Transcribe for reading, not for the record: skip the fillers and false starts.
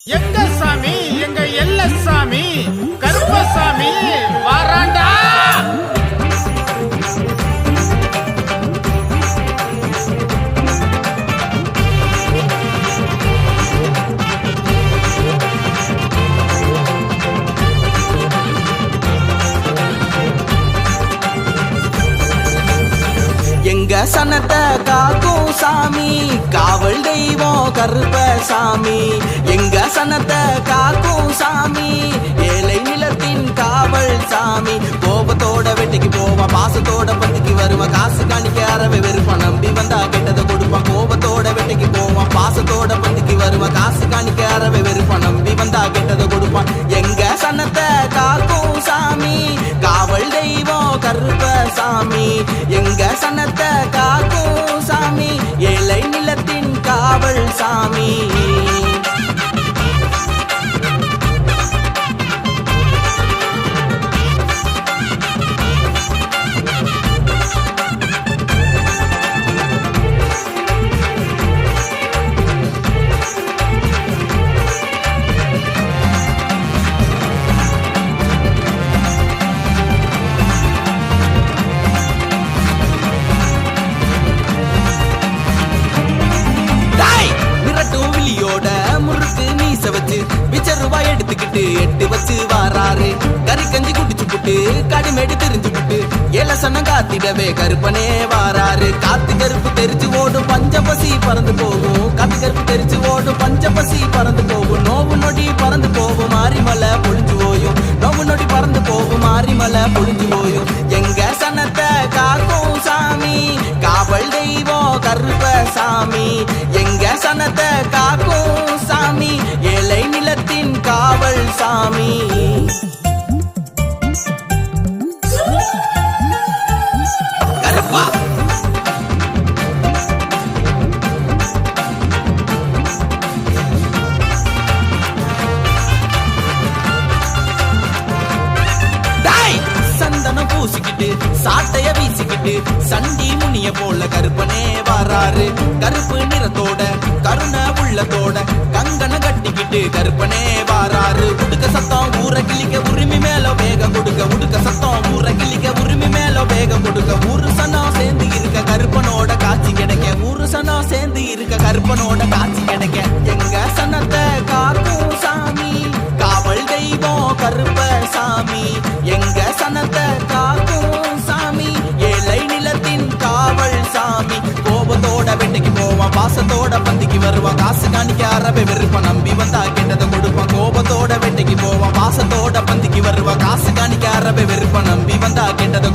எங்க சாமி, எங்க எல்ல சாமி, கருப்பசாமி வாராண்டா. எங்க சனத்தை காக்கும் சாமி, காவல் தெய்வம் கருப்பசாமி. எங்க சனத்தை காக்கும் சாமி, ஏழை நிலத்தின் காவல் சாமி. கோபத்தோட வெட்டிக்கு போவான், பாசத்தோட பந்திக்கு வருவான். காசு காணிக்க அறவே வெறுப்பான், நம்பி வந்தா கெட்டதை கொடுப்பான். கோபத்தோட வெட்டிக்கு போவான், பாசத்தோட பந்திக்கு வருவான். காசு காணிக்க அறவே வெறுப்பான், நம்பி வந்தா கெட்டதை கொடுப்பான். எங்க சனத்தை காக்கும் சாமி, காவல் தெய்வம் கருப்பசாமி. எங்க சனத்தை காக்கும் சாமி, ஏழை நிலத்தின் காவல் சாமி. முறுக்கு மீச வச்சு பிச்சருவாய் எடுத்துக்கிட்டு எட்டு வச்சு வாராரு. கறி கஞ்சி குடிச்சு புட்டு கடுமேடு தெரிஞ்சு புட்டு ஏலசனம் காத்திடவே கருப்பனே வாராரு. காத்து கருப்பு தெரிச்சு ஓடும் பஞ்சபசி பறந்து போகும், காத்து கருப்பு தெரிச்சு ஓடும் பஞ்சபசி பறந்து போகும். நோவு நொடி பறந்து போகும், மாரிமலை பொழிஞ்சு போயும். நோவு நொடி பறந்து போகும், மாரிமலை பொழிஞ்சு போயும். எங்க சனத்தை காக்கும் சாமி, காவல் தெய்வம் கருப்பசாமி. எங்க சனத்தை காக்கும் சாமி, ஏழை நிலத்தின் காவல் சாமி. கருப்பா சந்தனம் பூசிக்கிட்டு சாட்டைய வீசிக்கிட்டு சண்டி முனிய போல கருப்பனே வாராரு. கருப்பு நிறத்தோட கருணை உள்ளத்தோட கங்கண கட்டிக்கிட்டு கருப்பனே வாராரு. உடுக்க சத்தம் ஊற கிளிக்க உரிமை மேல வேகம் கொடுக்க, உடுக்க சத்தம் ஊற கிளிக்க உரிமை மேல வேகம் கொடுக்க. ஊரு சனம் சேர்ந்து இருக்க கருப்பனோட காட்சி கிடைக்க, ஊரு சனம் சேர்ந்து இருக்க கருப்பனோட காட்சி கிடைக்க. எங்க சனத்தை காக்கும் சாமி, காவல் தெய்வம் கருப்பசாமி. எங்க சனத்தை காக்கும் சாமி, ஏழை நிலத்தின் காவல் சாமி. கோபத்தோட வெட்டைக்கு போவான், பாசத்தோட பந்திக்கு வருவான். காசு காணிக்க அறவே வெறுப்பான், நம்பி வந்தா கெட்டதை கொடுப்பான். கோபத்தோட வெட்டைக்கு போவான், பாசத்தோட பந்திக்கு வருவான். காசு காணிக்க அறவே வெறுப்பான், நம்பி வந்தா கெட்டதை